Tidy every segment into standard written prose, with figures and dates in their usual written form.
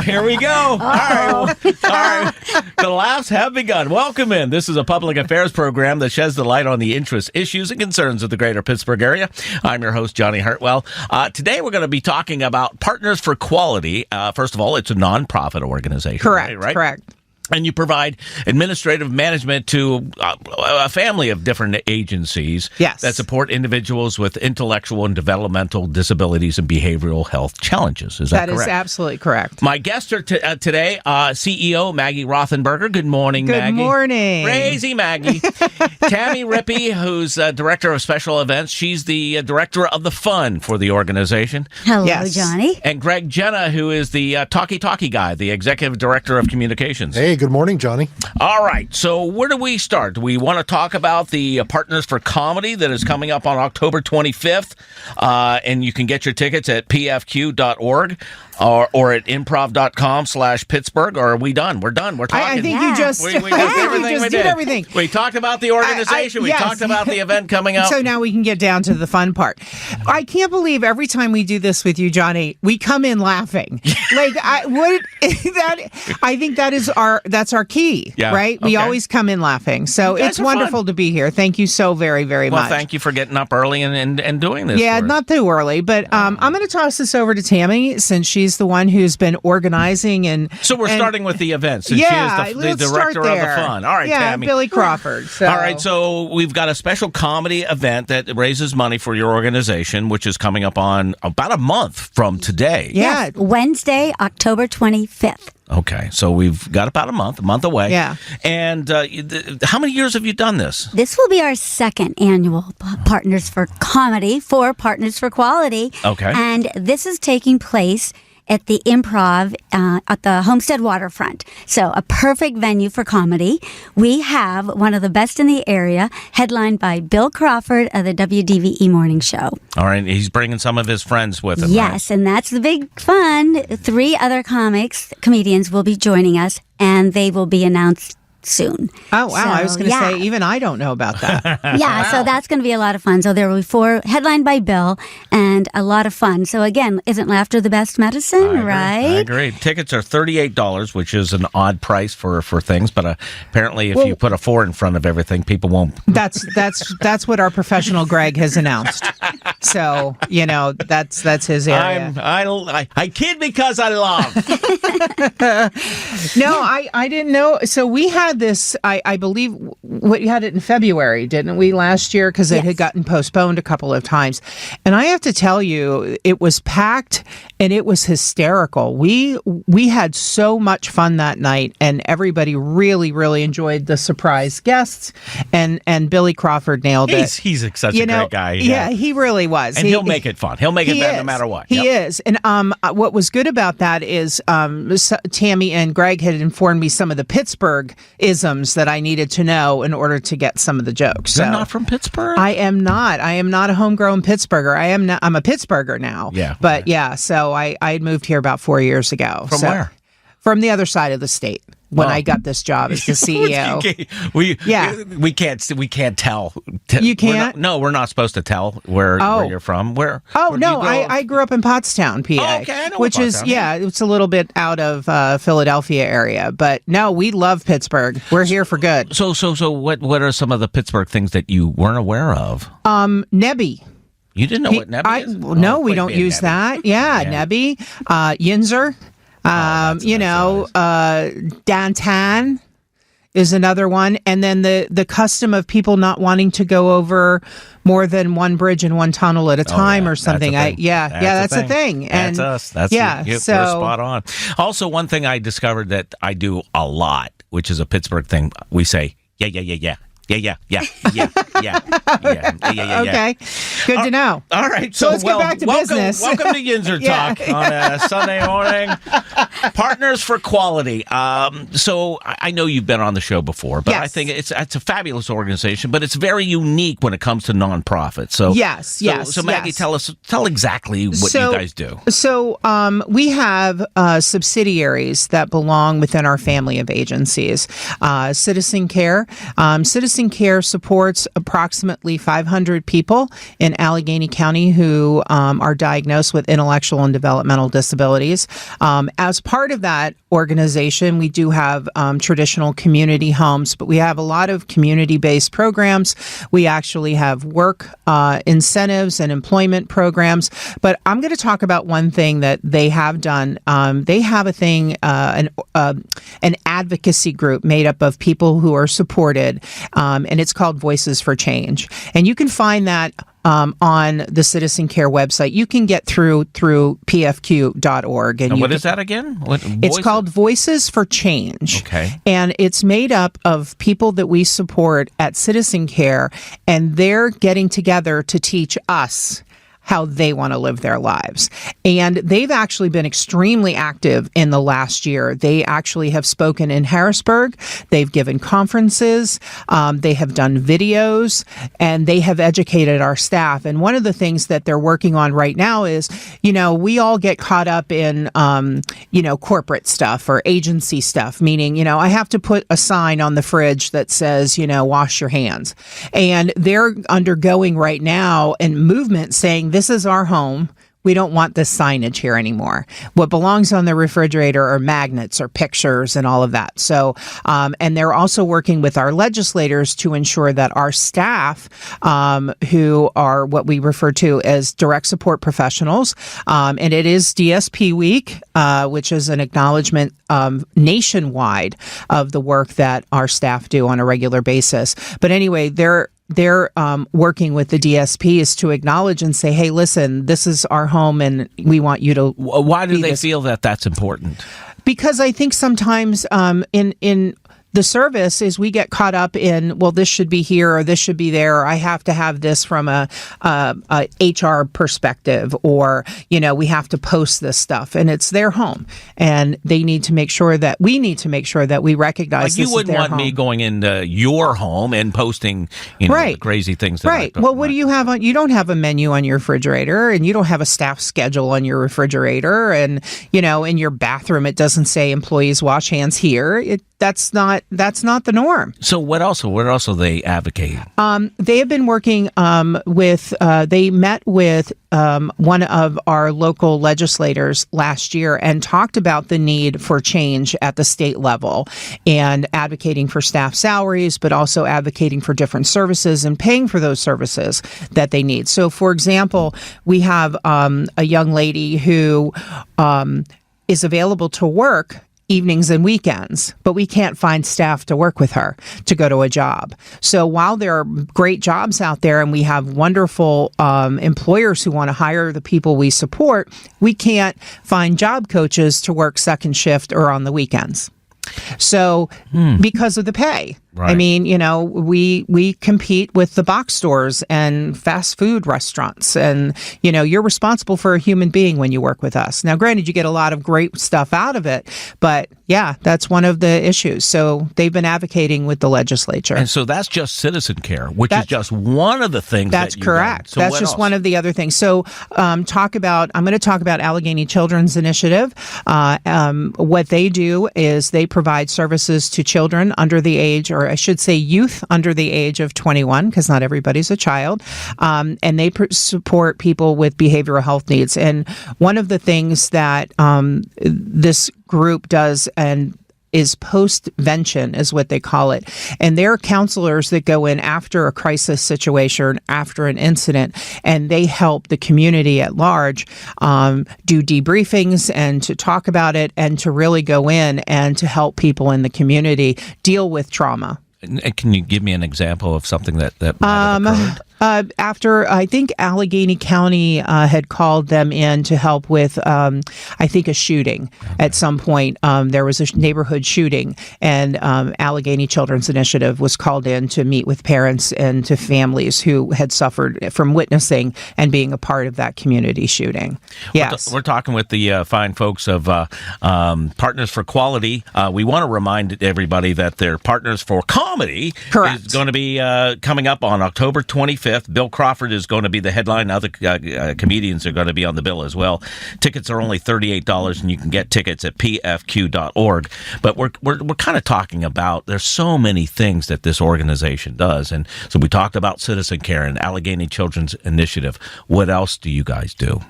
Here we go. All right. The laughs have begun. Welcome in. This is a public affairs program that sheds the light on the interests, issues, and concerns of the greater Pittsburgh area. I'm your host, Jonny Hartwell. Today, we're going to be talking about Partners for Quality. First of all, it's a nonprofit organization. Correct. Right? Correct. And you provide administrative management to a family of different agencies that support individuals with intellectual and developmental disabilities and behavioral health challenges. Is that correct? That is absolutely correct. My guests are today, CEO Maggie Rothenberger. Good morning, Maggie. Good morning. Crazy Maggie. Tami Rippy, who's Director of Special Events. She's the Director of the Fund for the organization. Hello, Jonny. And Greg Jena, who is the talkie guy, the Executive Director of Communications. Hey, good morning, Jonny. All right, so where do we start? Do we want to talk about the Partners for Comedy that is coming up on October 25th? And you can get your tickets at pfq.org or at improv.com/Pittsburgh. Or are we done? We're done. We're talking. I think you just, we did everything. We talked about the organization. We talked about the event coming up. So now we can get down to the fun part. I can't believe every time we do this with you, Jonny, we come in laughing. I think that's our key, right? We always come in laughing. So it's wonderful to be here. Thank you so very, very much. Well, thank you for getting up early and doing this. Yeah, not too early, but I'm going to toss this over to Tami since she's the one who's been organizing and. So we're starting with the event since she is the director of the fund. All right, Tami. Billy Crawford. So. All right, so we've got a special comedy event that raises money for your organization, which is coming up on about a month from today. Yeah, yes, Wednesday, October 25th. Okay, so we've got about a month away. Yeah. And how many years have you done this? This will be our second annual Partners for Comedy for Partners for Quality. Okay. And this is taking place at the Improv at the Homestead Waterfront. So a perfect venue for comedy. We have one of the best in the area, headlined by Bill Crawford of the WDVE Morning Show. All right, he's bringing some of his friends with him. Yes, and that's the big fun. 3 other comedians will be joining us, and they will be announced soon. Oh, wow. So, I was going to say, even I don't know about that. Yeah, so that's going to be a lot of fun. So there will be 4, headlined by Bill, and a lot of fun. So again, isn't laughter the best medicine, right? I agree. Tickets are $38, which is an odd price for things, but apparently if you put a 4 in front of everything, people won't. That's what our professional Greg has announced. So, that's his area. I kid because I love. No, I didn't know. So we had this, I believe, we had it in February, didn't we, last year? Because it had gotten postponed a couple of times. And I have to tell you, it was packed and it was hysterical. We had so much fun that night, and everybody really, really enjoyed the surprise guests. And Billy Crawford nailed it. He's such a great guy. Yeah, he really was. And he'll make it fun. He'll make it better no matter what. He is. And what was good about that is Tami and Greg had informed me some of the Pittsburgh isms that I needed to know in order to get some of the jokes. You're not from Pittsburgh? I am not. I am not a homegrown Pittsburgher. I'm a Pittsburgher now. Yeah. But so I had moved here about 4 years ago. From where? From the other side of the state. When I got this job as the CEO. We can't tell. You can't? We're not supposed to tell where you're from. Where? No, I grew up in Pottstown, PA. Oh, okay, I know which is, it's a little bit out of Philadelphia area. But no, we love Pittsburgh. We're here for good. So what are some of the Pittsburgh things that you weren't aware of? Nebby. You didn't know what Nebby is? No, we don't use that. Yeah, Nebby. Yinzer. Downtown is another one. And then the custom of people not wanting to go over more than one bridge and one tunnel at a time or something. That's a thing. And that's us. We're spot on. Also, one thing I discovered that I do a lot, which is a Pittsburgh thing, we say, yeah. Yeah. Okay. Good to know. All right. So let's get back to business. Welcome to Yinzer Talk on a Sunday morning. Partners for Quality. So I know you've been on the show before, but I think it's a fabulous organization, but it's very unique when it comes to nonprofits. So So Maggie, tell exactly what you guys do. So we have subsidiaries that belong within our family of agencies. Citizen Care. Citizen Care supports approximately 500 people in Allegheny County who are diagnosed with intellectual and developmental disabilities. As part of that organization, we do have traditional community homes, but we have a lot of community-based programs. We actually have work incentives and employment programs. But I'm going to talk about one thing that they have done. They have a thing, an advocacy group made up of people who are supported, and it's called Voices for Change. And you can find that on the Citizen Care website. You can get through pfq.org. And what is that again? It's called Voices for Change. Okay. And it's made up of people that we support at Citizen Care, and they're getting together to teach us how they want to live their lives. And they've actually been extremely active in the last year. They actually have spoken in Harrisburg. They've given conferences. They have done videos, and they have educated our staff. And one of the things that they're working on right now is, we all get caught up in, corporate stuff or agency stuff, meaning, I have to put a sign on the fridge that says, wash your hands. And they're undergoing right now a movement saying, this is our home. We don't want this signage here anymore. What belongs on the refrigerator are magnets or pictures and all of that. So, and they're also working with our legislators to ensure that our staff, who are what we refer to as direct support professionals, and it is DSP Week, which is an acknowledgement nationwide of the work that our staff do on a regular basis. But anyway, they're working with the DSPs to acknowledge and say, hey, listen, this is our home and we want you to. Why do they feel that that's important? Because I think sometimes in the service is we get caught up in, well, this should be here or this should be there, or I have to have this from a HR perspective, or, we have to post this stuff, and it's their home, and we need to make sure that we recognize this you wouldn't is their want home. me going into your home and posting, right. the crazy things. That right. Well, what do you have on? You don't have a menu on your refrigerator, and you don't have a staff schedule on your refrigerator, and in your bathroom it doesn't say employees wash hands here. That's not the norm. So what else are they advocating? They have been working they met with one of our local legislators last year and talked about the need for change at the state level and advocating for staff salaries, but also advocating for different services and paying for those services that they need. So, for example, we have a young lady who is available to work evenings and weekends, but we can't find staff to work with her to go to a job. So while there are great jobs out there and we have wonderful employers who want to hire the people we support, we can't find job coaches to work second shift or on the weekends. So because of the pay. Right. I mean, we compete with the box stores and fast food restaurants, and, you're responsible for a human being when you work with us. Now, granted, you get a lot of great stuff out of it, but yeah, that's one of the issues. So they've been advocating with the legislature. And so that's just Citizen Care, which is just one of the things that's that you've correct. done. So that's just one of the other things. So I'm going to talk about Allegheny Children's Initiative. What they do is they provide services to children under the age, or I should say youth under the age of 21, because not everybody's a child, and they support people with behavioral health needs. And one of the things that this group does and is postvention is what they call it. And they're counselors that go in after a crisis situation, after an incident, and they help the community at large do debriefings and to talk about it and to really go in and to help people in the community deal with trauma. Can you give me an example of something that might have occurred? After, I think Allegheny County had called them in to help with, I think, a shooting. Okay. At some point, there was a neighborhood shooting, and Allegheny Children's Initiative was called in to meet with parents and to families who had suffered from witnessing and being a part of that community shooting. Yes. We're talking with the fine folks of Partners for Quality. We want to remind everybody that their Partners for Comedy Correct. is going to be coming up on October 25th. 5th. Bill Crawford is going to be the headline. Other comedians are going to be on the bill as well. Tickets are only $38, and you can get tickets at pfq.org. But we're kind of talking about, there's so many things that this organization does. And so we talked about Citizen Care and Allegheny Children's Initiative. What else do you guys do?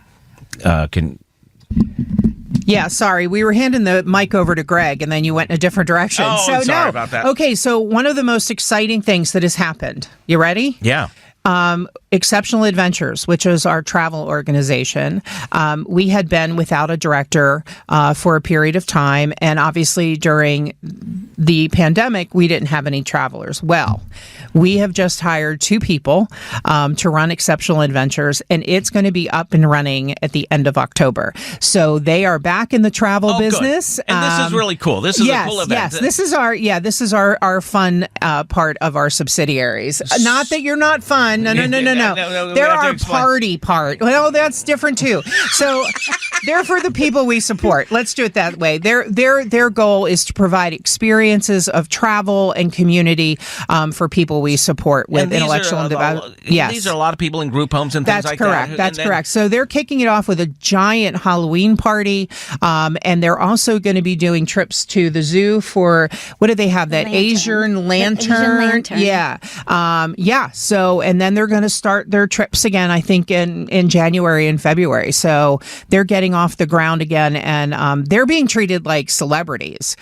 Yeah, sorry. We were handing the mic over to Greg, and then you went in a different direction. Oh, sorry about that. Okay, so one of the most exciting things that has happened. You ready? Yeah. Exceptional Adventures, which is our travel organization. We had been without a director for a period of time, and obviously during the pandemic, we didn't have any travelers. Well, we have just hired 2 people to run Exceptional Adventures, and it's going to be up and running at the end of October. So they are back in the travel business. Good. And this is really cool. This is a cool event. Yes, this is our fun part of our subsidiaries. Not that you're not fun. No. They're our party part. Well, that's different too. So they're for the people we support. Let's do it that way. Their goal is to provide experiences of travel and community for people we support with intellectual and development. Yes. These are a lot of people in group homes and things like that. That's correct. So they're kicking it off with a giant Halloween party, and they're also going to be doing trips to the zoo for, what do they have? That Asian lantern. Yeah. So, and then they're going to start their trips again, I think, in January and February. So they're getting off the ground again, and they're being treated like celebrities,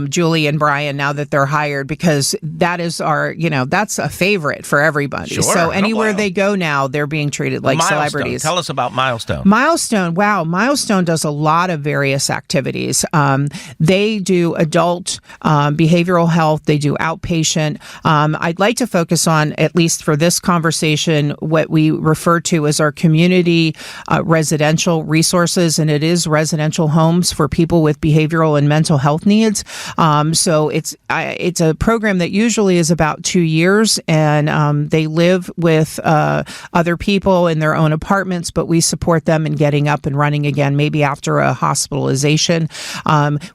Julie and Brian, now that they're hired, because that is that's a favorite for everybody. Sure. So anywhere they go now, they're being treated like celebrities. Tell us about Milestone. Milestone does a lot of various activities. They do adult behavioral health. They do outpatient. I'd like to focus on, at least for this conversation, what we refer to as our community residential resources, and it is residential homes for people with behavioral and mental health needs. So it's a program that usually is about 2 years, and they live with other people in their own apartments, but we support them in getting up and running again, maybe after a hospitalization.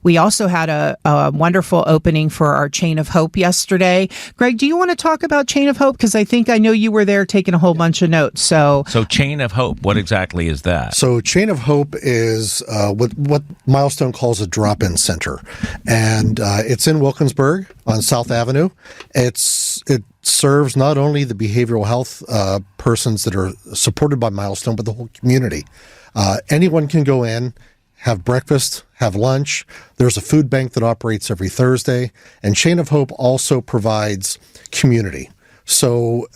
We also had a wonderful opening for our Chain of Hope yesterday. Greg, do you want to talk about Chain of Hope? Because I know you were there taking a whole bunch of notes. So Chain of Hope, what exactly is that? So Chain of Hope is what Milestone calls a drop-in center, and it's in Wilkinsburg on South Avenue. It serves not only the behavioral health persons that are supported by Milestone, but the whole community. Anyone can go in, have breakfast, have lunch. There's a food bank that operates every Thursday, and Chain of Hope also provides community. So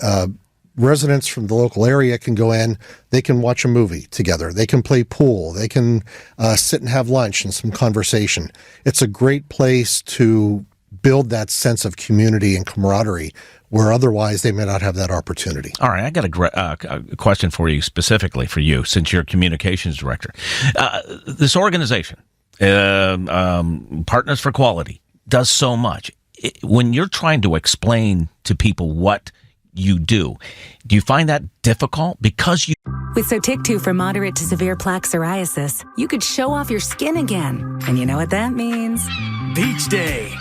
residents from the local area can go in, they can watch a movie together, they can play pool, they can sit and have lunch and some conversation. It's a great place to build that sense of community and camaraderie where otherwise they may not have that opportunity. All right, I got a question for you, specifically for you, since you're communications director. This organization, Partners for Quality, does so much. When you're trying to explain to people what you do you find that difficult? Because you... With Sotyktu for moderate to severe plaque psoriasis, you could show off your skin again. And you know what that means? Beach Day.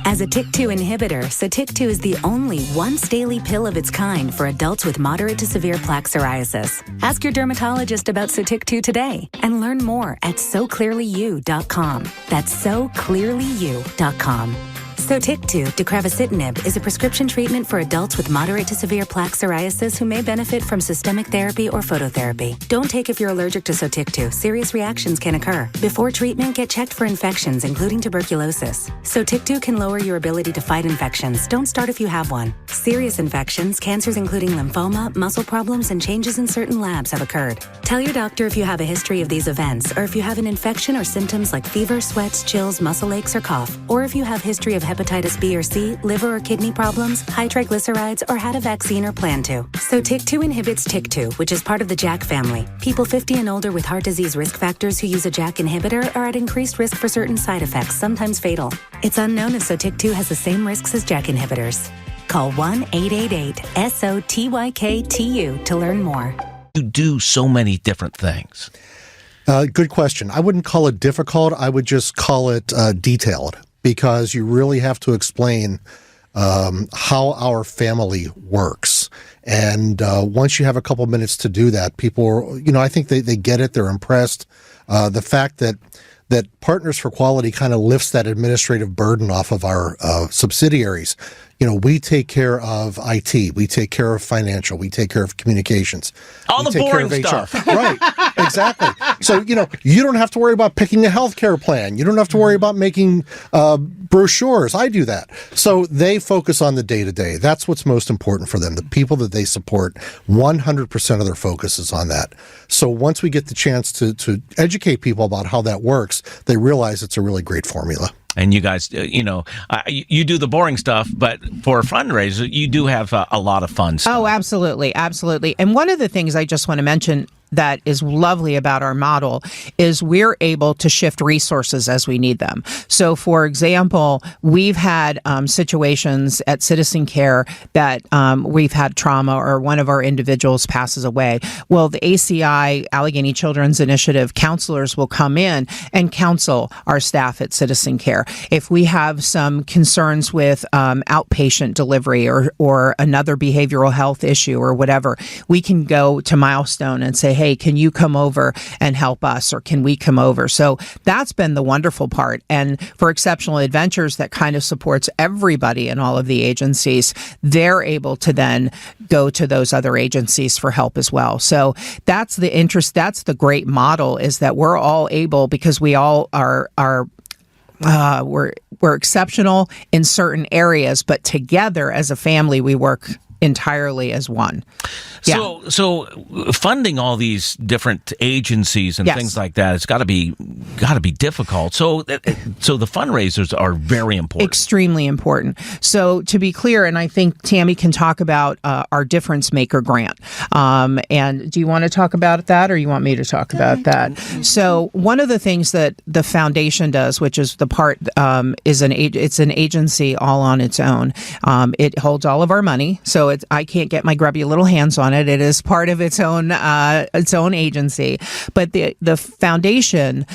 As a TYK2 inhibitor, Sotyktu is the only once-daily pill of its kind for adults with moderate to severe plaque psoriasis. Ask your dermatologist about Sotyktu today and learn more at SoClearlyYou.com. That's SoClearlyYou.com. Sotyktu, deucravacitinib, is a prescription treatment for adults with moderate to severe plaque psoriasis who may benefit from systemic therapy or phototherapy. Don't take if you're allergic to Sotyktu. Serious reactions can occur. Before treatment, get checked for infections, including tuberculosis. Sotyktu can lower your ability to fight infections. Don't start if you have one. Serious infections, cancers including lymphoma, muscle problems, and changes in certain labs have occurred. Tell your doctor if you have a history of these events, or if you have an infection or symptoms like fever, sweats, chills, muscle aches, or cough, or if you have history of hepatitis B or C, liver or kidney problems, high triglycerides, or had a vaccine or plan to. Sotyktu inhibits TYK2, which is part of the JAK family. People 50 and older with heart disease risk factors who use a JAK inhibitor are at increased risk for certain side effects, sometimes fatal. It's unknown if Sotyktu has the same risks as JAK inhibitors. Call 1-888-SOTYKTU to learn more. You do so many different things. Good question. I wouldn't call it difficult. I would just call it detailed, because you really have to explain how our family works. And once you have a couple minutes to do that, people, I think they get it. They're impressed. The fact that Partners for Quality kind of lifts that administrative burden off of our subsidiaries. We take care of IT, we take care of financial, we take care of communications. All the boring stuff. Right, exactly. So, you don't have to worry about picking a healthcare plan. You don't have to worry about making brochures. I do that. So they focus on the day-to-day. That's what's most important for them. The people that they support, 100% of their focus is on that. So once we get the chance to educate people about how that works, they realize it's a really great formula. And you guys, you do the boring stuff, but for a fundraiser, you do have a lot of fun stuff. Oh, absolutely. Absolutely. And one of the things I just want to mention that is lovely about our model is we're able to shift resources as we need them. So, for example, we've had situations at Citizen Care that we've had trauma or one of our individuals passes away. Well, the ACI, Allegheny Children's Initiative counselors will come in and counsel our staff at Citizen Care. If we have some concerns with outpatient delivery or another behavioral health issue or whatever, we can go to Milestone and say, hey, can you come over and help us, or can we come over? So that's been the wonderful part. And for Exceptional Adventures, that kind of supports everybody in all of the agencies, they're able to then go to those other agencies for help as well. So that's the interest. That's the great model, is that we're all able, because we all are we're exceptional in certain areas, but together as a family, we work entirely as one. Yeah. So funding all these different agencies and things like that, it's got to be difficult. So the fundraisers are very important. Extremely important. So to be clear, and I think Tami can talk about our Difference Maker grant. And do you want to talk about that, or you want me to talk about that? So one of the things that the foundation does, which is the part, is it's an agency all on its own. It holds all of our money, so I can't get my grubby little hands on it. It is part of its own agency. But the foundation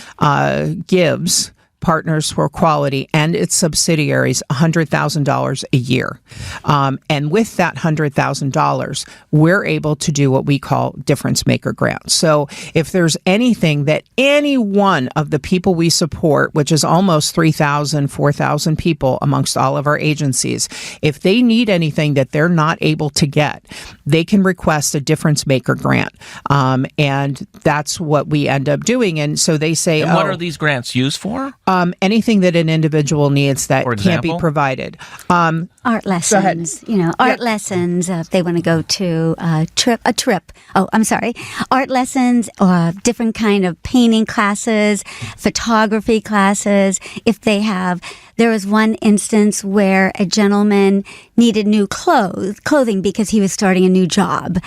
gives Partners for Quality and its subsidiaries $100,000 a year. And with that $100,000, we're able to do what we call Difference Maker grants. So if there's anything that any one of the people we support, which is almost 3,000, 4,000 people amongst all of our agencies, if they need anything that they're not able to get, they can request a Difference Maker grant. And that's what we end up doing. And so they say, and what are these grants used for? Anything that an individual needs that can't be provided. Art lessons, art lessons. If they want to go to a trip. Oh, I'm sorry. Art lessons, different kind of painting classes, photography classes. If they have, there was one instance where a gentleman needed new clothing because he was starting a new job.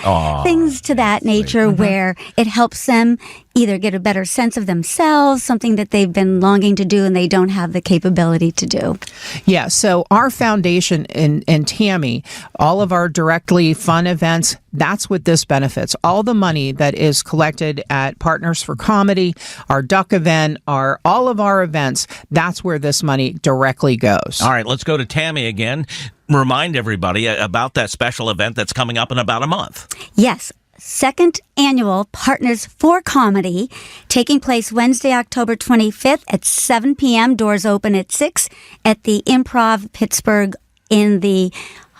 Things to that nature where it helps them either get a better sense of themselves, something that they've been longing to do and they don't have the capability to do. Yeah, so our foundation and Tami, all of our directly fun events, that's what this benefits. All the money that is collected at Partners for Comedy, our Duck event, all of our events, that's where this money directly goes. All right, let's go to Tami again. Remind everybody about that special event that's coming up in about a month. Yes. Second annual Partners for Comedy, taking place Wednesday, October 25th at 7 p.m. Doors open at 6 at the Improv Pittsburgh in the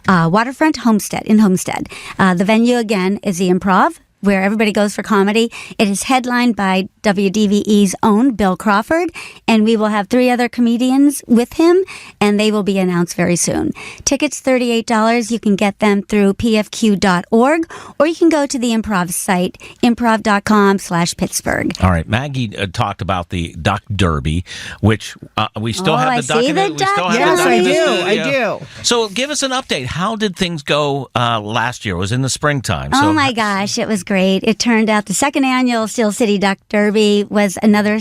Waterfront Homestead. The venue, again, is the Improv, where everybody goes for comedy. It is headlined by WDVE's own Bill Crawford, and we will have 3 other comedians with him, and they will be announced very soon. Tickets, $38. You can get them through pfq.org, or you can go to the Improv site, improv.com/Pittsburgh. All right. Maggie talked about the Duck Derby, which we still have the Duck. Yes, I do. So give us an update. How did things go last year? It was in the springtime. Oh, my gosh. It was great. great. It turned out the second annual Steel City Duck Derby was another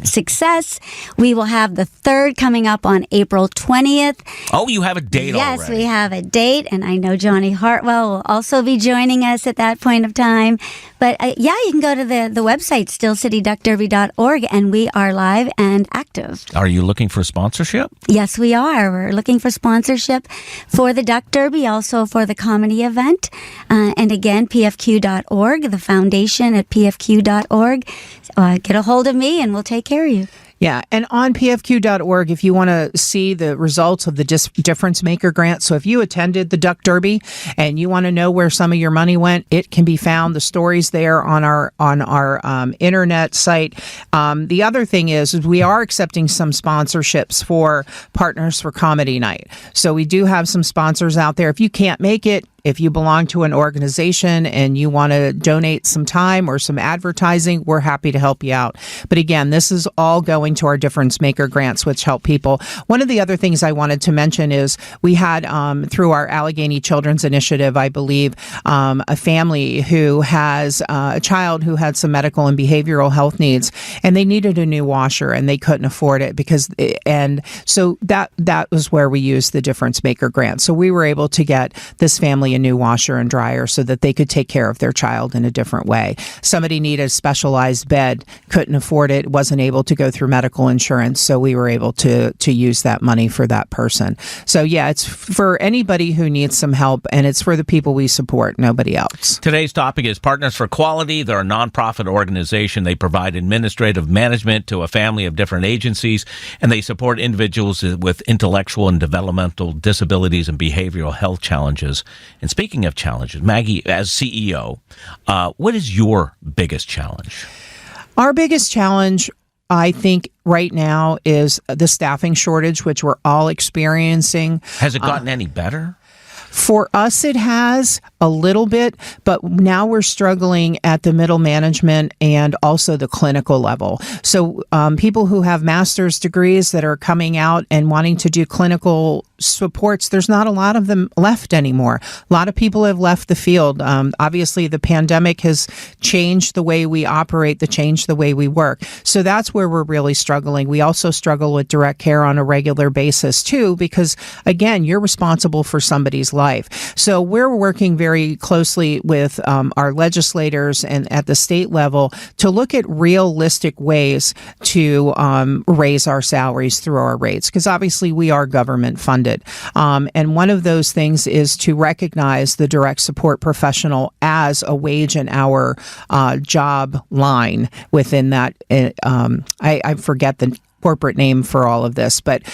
success. We will have the third coming up on April 20th. Oh, you have a date already. Yes, we have a date, and I know Jonny Hartwell will also be joining us at that point of time. But yeah, you can go to the website, steelcityduckderby.org, and we are live and active. Are you looking for sponsorship? Yes, we are. We're looking for sponsorship for the Duck Derby, also for the comedy event. And again, pfq.org, the foundation at pfq.org. Get a hold of me, and we'll take care of you. Yeah, and on pfq.org, if you want to see the results of the Difference Maker grant, so if you attended the Duck Derby and you want to know where some of your money went, it can be found. The stories there on our internet site. The other thing is we are accepting some sponsorships for Partners for Comedy Night. So we do have some sponsors out there. If you can't make it, if you belong to an organization and you want to donate some time or some advertising, we're happy to help you out. But again, this is all going to our Difference Maker grants, which help people. One of the other things I wanted to mention is we had, through our Allegheny Children's Initiative, I believe, a family who has a child who had some medical and behavioral health needs, and they needed a new washer and they couldn't afford it and so that was where we used the Difference Maker grant. So we were able to get this family a new washer and dryer so that they could take care of their child in a different way. Somebody needed a specialized bed, couldn't afford it, wasn't able to go through medical insurance, so we were able to use that money for that person. So yeah, it's for anybody who needs some help, and it's for the people we support, nobody else. Today's topic is Partners for Quality. They're a nonprofit organization. They provide administrative management to a family of different agencies, and they support individuals with intellectual and developmental disabilities and behavioral health challenges. And speaking of challenges, Maggie, as CEO, what is your biggest challenge? Our biggest challenge, I think, right now is the staffing shortage, which we're all experiencing. Has it gotten any better? For us, it has a little bit, but now we're struggling at the middle management and also the clinical level. So people who have master's degrees that are coming out and wanting to do clinical supports, there's not a lot of them left anymore. A lot of people have left the field. Obviously, the pandemic has changed the way we operate, changed the way we work. So that's where we're really struggling. We also struggle with direct care on a regular basis, too, because, again, you're responsible for somebody's life. So we're working very closely with our legislators and at the state level to look at realistic ways to raise our salaries through our rates, because obviously we are government funded. And one of those things is to recognize the direct support professional as a wage and hour job line within that. I forget the corporate name for all of this, but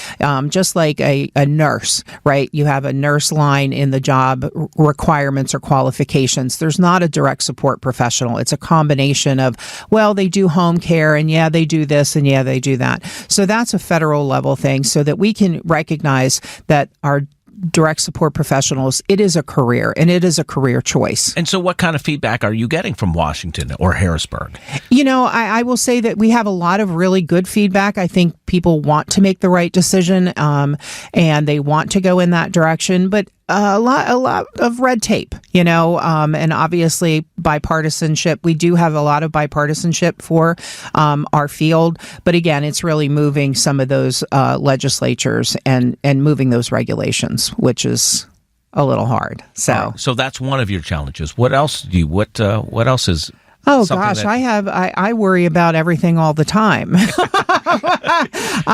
just like a nurse, right? You have a nurse line in the job requirements or qualifications. There's not a direct support professional. It's a combination of, well, they do home care, and yeah, they do this, and yeah, they do that. So that's a federal level thing, so that we can recognize that our direct support professionals, it is a career, and it is a career choice. And so what kind of feedback are you getting from Washington or Harrisburg? You know, I will say that we have a lot of really good feedback. I think people want to make the right decision, and they want to go in that direction, but a lot of red tape, you know, and obviously bipartisanship. We do have a lot of bipartisanship for our field, but again, it's really moving some of those legislatures and moving those regulations, which is a little hard. So that's one of your challenges. What else do you? What else is? Oh gosh, I worry about everything all the time.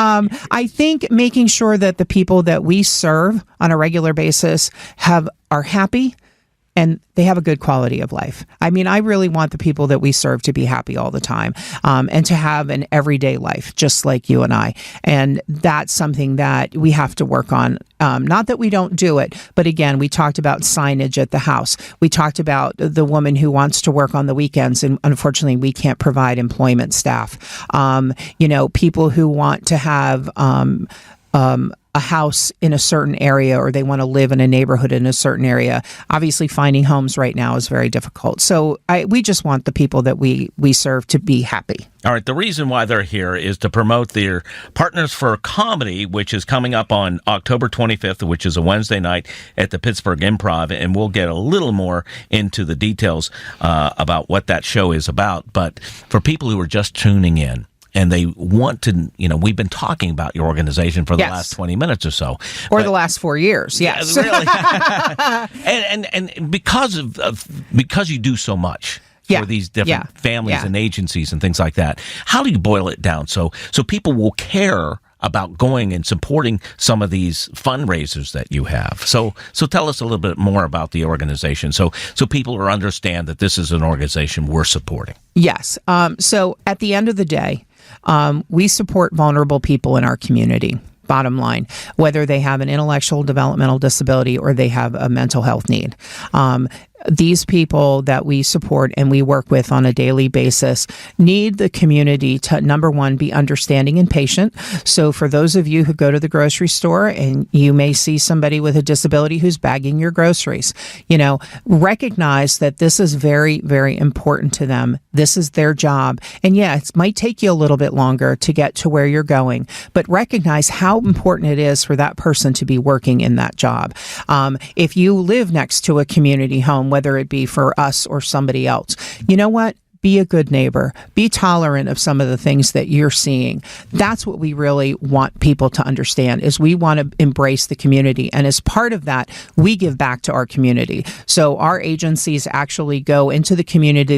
I think making sure that the people that we serve on a regular basis are happy and they have a good quality of life. I mean, I really want the people that we serve to be happy all the time, and to have an everyday life, just like you and I. And that's something that we have to work on. Not that we don't do it, but again, we talked about signage at the house. We talked about the woman who wants to work on the weekends, and unfortunately, we can't provide employment staff. People who want to have a house in a certain area or they want to live in a neighborhood in a certain area. Obviously, finding homes right now is very difficult. So we just want the people that we serve to be happy. All right. The reason why they're here is to promote their Partners for Comedy, which is coming up on October 25th, which is a Wednesday night at the Pittsburgh Improv. And we'll get a little more into the details about what that show is about. But for people who are just tuning in, and they want to, we've been talking about your organization for the last 20 minutes or so. Or the last 4 years, yes. Yeah, really. and because you do so much for these different families and agencies and things like that, how do you boil it down so people will care about going and supporting some of these fundraisers that you have? So tell us a little bit more about the organization so people will understand that this is an organization we're supporting. Yes. So at the end of the day, we support vulnerable people in our community. Bottom line, whether they have an intellectual developmental disability or they have a mental health need. These people that we support and we work with on a daily basis need the community to, number one, be understanding and patient. So for those of you who go to the grocery store and you may see somebody with a disability who's bagging your groceries, recognize that this is very, very important to them. This is their job. And it might take you a little bit longer to get to where you're going, but recognize how important it is for that person to be working in that job. If you live next to a community home, whether it be for us or somebody else, you know what? Be a good neighbor. Be tolerant of some of the things that you're seeing. That's what we really want people to understand, is we want to embrace the community. And as part of that, we give back to our community. So our agencies actually go into the community.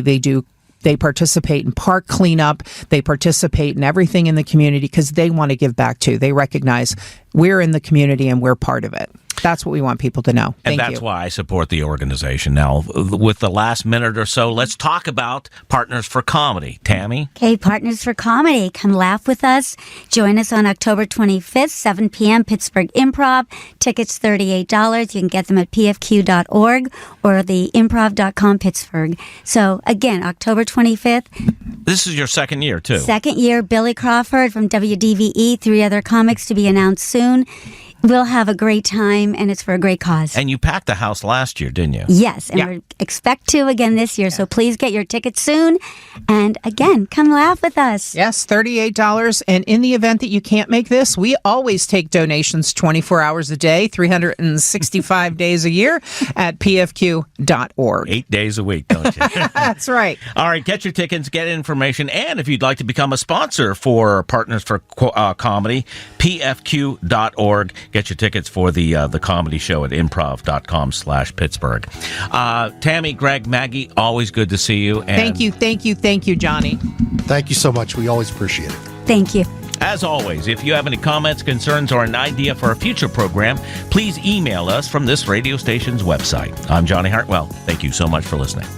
They participate in park cleanup. They participate in everything in the community because they want to give back too. They recognize we're in the community and we're part of it. That's what we want people to know. And that's why I support the organization. Now, with the last minute or so, let's talk about Partners for Comedy. Tami? Okay, Partners for Comedy. Come laugh with us. Join us on October 25th, 7 p.m., Pittsburgh Improv. Tickets $38. You can get them at pfq.org or the improv.com Pittsburgh. So, again, October 25th. This is your second year, too. Second year. Billy Crawford from WDVE, 3 other comics to be announced soon. We'll have a great time, and it's for a great cause. And you packed the house last year, didn't you? Yes, and we expect to again this year. So please get your tickets soon. And again, come laugh with us. Yes, $38. And in the event that you can't make this, we always take donations 24 hours a day, 365 days a year at pfq.org. 8 days a week, don't you? That's right. All right, get your tickets, get information. And if you'd like to become a sponsor for Partners for Comedy, pfq.org. Get your tickets for the comedy show at improv.com/Pittsburgh. Tami, Greg, Maggie, always good to see you. And Thank you, Jonny. Thank you so much. We always appreciate it. Thank you. As always, if you have any comments, concerns, or an idea for a future program, please email us from this radio station's website. I'm Jonny Hartwell. Thank you so much for listening.